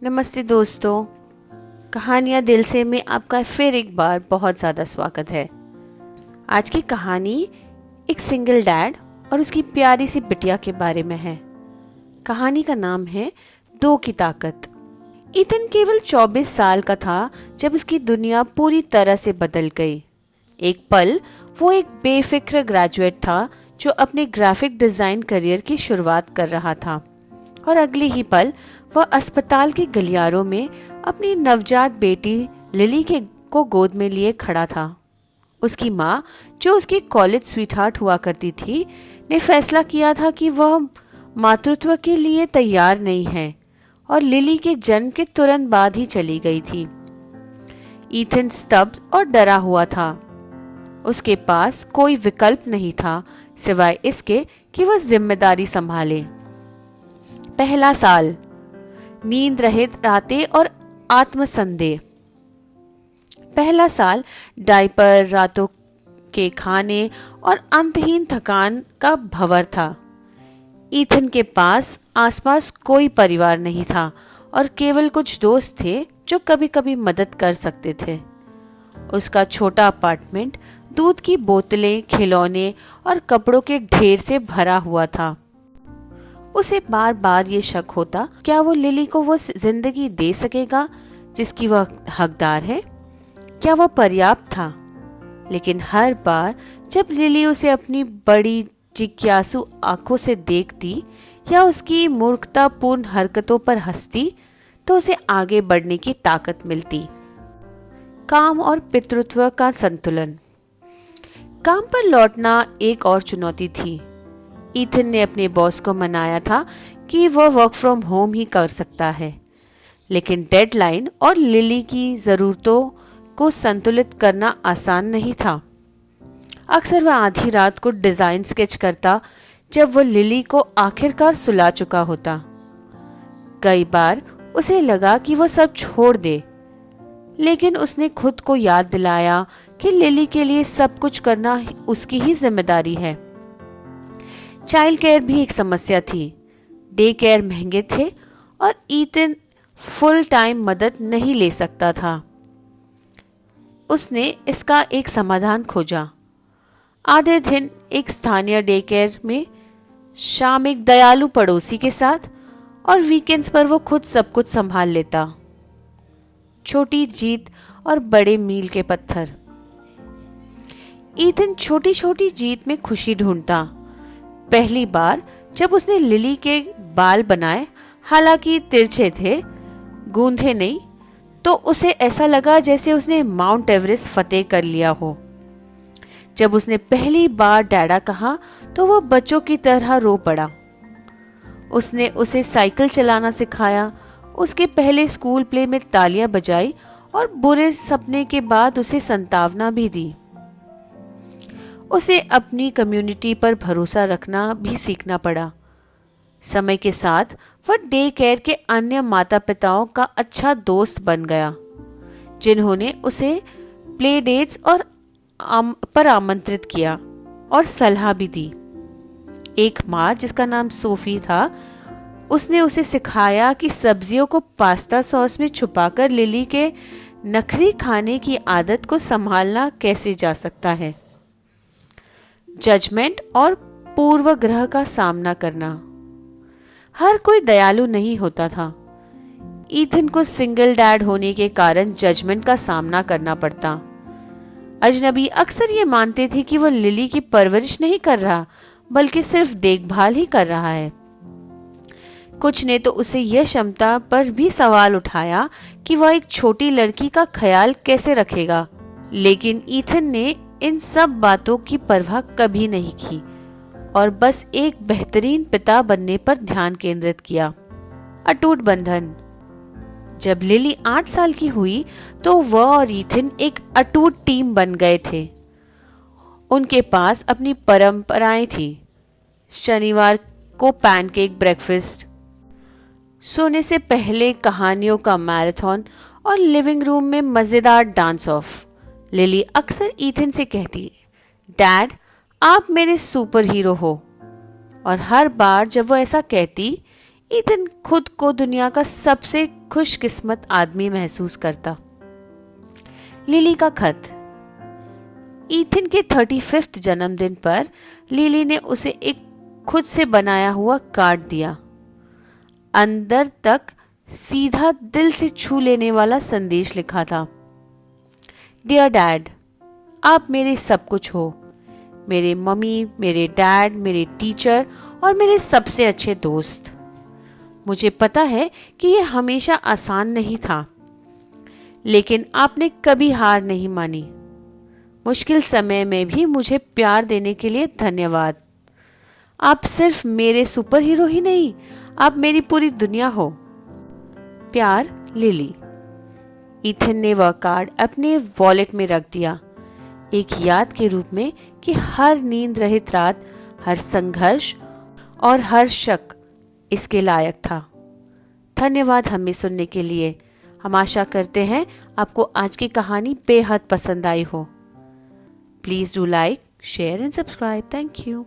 नमस्ते दोस्तों, कहानियाँ दिल से में आपका फिर एक बार बहुत ज़्यादा स्वागत है। आज की कहानी एक सिंगल डैड और उसकी प्यारी सी बिटिया के बारे में है। कहानी का नाम है दो की ताकत। ईथन केवल 24 साल का था जब उसकी दुनिया पूरी तरह से बदल गई। एक पल वो एक बेफिक्र ग्रेजुएट था जो अपने ग्राफिक डिजाइन करियर की शुरुआत कर रहा था, और अगले ही पल वह अस्पताल के गलियारों में अपनी नवजात बेटी लिली को गोद में लिए खड़ा था। उसकी माँ, जो उसकी कॉलेज स्वीटहार्ट हुआ करती थी, ने फैसला किया था कि वह मातृत्व के लिए तैयार नहीं है और लिली के जन्म के तुरंत बाद ही चली गई थी। ईथन स्तब्ध और डरा हुआ था। उसके पास कोई विकल्प नहीं था सिवाय इसके कि वह जिम्मेदारी संभाले। पहला साल, नींद रहित रातें और आत्मसंदेह। पहला साल डायपर, रातों के खाने और अंतहीन थकान का भंवर था। ईथन के पास आसपास कोई परिवार नहीं था और केवल कुछ दोस्त थे जो कभी कभी मदद कर सकते थे। उसका छोटा अपार्टमेंट दूध की बोतलें, खिलौने और कपड़ों के ढेर से भरा हुआ था। उसे बार बार ये शक होता, क्या वो लिली को वो जिंदगी दे सकेगा जिसकी वह हकदार है? क्या वह पर्याप्त था? लेकिन हर बार जब लिली उसे अपनी बड़ी जिज्ञासु आंखों से देखती या उसकी मूर्खतापूर्ण हरकतों पर हंसती, तो उसे आगे बढ़ने की ताकत मिलती। काम और पितृत्व का संतुलन। काम पर लौटना एक और चुनौती थी। ईथन ने अपने बॉस को मनाया था कि वह वर्क फ्रॉम होम ही कर सकता है, लेकिन डेडलाइन और लिली की ज़रूरतों को संतुलित करना आसान नहीं था। अक्सर वह आधी रात को डिज़ाइन स्केच करता जब वह लिली को आखिरकार सुला चुका होता। कई बार उसे लगा कि वह सब छोड़ दे, लेकिन उसने खुद को याद दिलाया कि लिली के लिए सब कुछ करना उसकी ही जिम्मेदारी है। चाइल्ड केयर भी एक समस्या थी। डे केयर महंगे थे और ईथन फुल टाइम मदद नहीं ले सकता था। उसने इसका एक समाधान खोजा। आधे दिन एक स्थानीय डे केयर में, शाम एक दयालु पड़ोसी के साथ, और वीकेंड्स पर वो खुद सब कुछ संभाल लेता। छोटी जीत और बड़े मील के पत्थर। ईथन छोटी छोटी जीत में खुशी ढूंढता। पहली बार जब उसने लिली के बाल बनाए, हालांकि तिरछे थे, गूंथे नहीं, तो उसे ऐसा लगा जैसे उसने माउंट एवरेस्ट फतेह कर लिया हो। जब उसने पहली बार डैडा कहा तो वह बच्चों की तरह रो पड़ा। उसने उसे साइकिल चलाना सिखाया, उसके पहले स्कूल प्ले में तालियां बजाई और बुरे सपने के बाद उसे सांत्वना भी दी। उसे अपनी कम्युनिटी पर भरोसा रखना भी सीखना पड़ा। समय के साथ वह डे केयर के अन्य माता पिताओं का अच्छा दोस्त बन गया, जिन्होंने उसे प्ले डेट्स पर आमंत्रित किया और सलाह भी दी। एक माँ जिसका नाम सोफी था, उसने उसे सिखाया कि सब्जियों को पास्ता सॉस में छुपाकर लिली के नखरी खाने की आदत को संभालना कैसे जा सकता है। जजमेंट और पूर्वग्रह का सामना करना। हर कोई दयालु नहीं होता था। ईथन को सिंगल डैड होने के कारण जजमेंट का सामना करना पड़ता। अजनबी अक्सर ये मानते थे कि वह लिली की परवरिश नहीं कर रहा, बल्कि सिर्फ देखभाल ही कर रहा है। कुछ ने तो उसे यह क्षमता पर भी सवाल उठाया कि वह एक छोटी लड़की का ख्याल कैसे रखेगा, लेकिन ईथन ने इन सब बातों की परवाह कभी नहीं की और बस एक बेहतरीन पिता बनने पर ध्यान केंद्रित किया। अटूट बंधन। जब लिली 8 साल की हुई तो वह और ईथन एक अटूट टीम बन गए थे। उनके पास अपनी परंपराएं थी। शनिवार को पैनकेक ब्रेकफास्ट, सोने से पहले कहानियों का मैराथन और लिविंग रूम में मजेदार डांस ऑफ। लिली अक्सर ईथन से कहती, डैड आप मेरे सुपर हीरो हो, और हर बार जब वो ऐसा कहती, ईथन खुद को दुनिया का सबसे खुशकिस्मत आदमी महसूस करता। लिली का खत। ईथन के 35th जन्मदिन पर लिली ने उसे एक खुद से बनाया हुआ कार्ड दिया। अंदर तक सीधा दिल से छू लेने वाला संदेश लिखा था। डियर डैड, आप मेरे सब कुछ हो। मेरे मम्मी, मेरे डैड, मेरे टीचर और मेरे सबसे अच्छे दोस्त। मुझे पता है कि यह हमेशा आसान नहीं था, लेकिन आपने कभी हार नहीं मानी। मुश्किल समय में भी मुझे प्यार देने के लिए धन्यवाद। आप सिर्फ मेरे सुपर हीरो ही नहीं, आप मेरी पूरी दुनिया हो। प्यार, लिली। ईथन ने वह कार्ड अपने वॉलेट में रख दिया, एक याद के रूप में कि हर नींद रहित रात, हर संघर्ष और हर शक इसके लायक था। धन्यवाद हमें सुनने के लिए। हम आशा करते हैं आपको आज की कहानी बेहद पसंद आई हो। Please do like, share and subscribe. Thank you.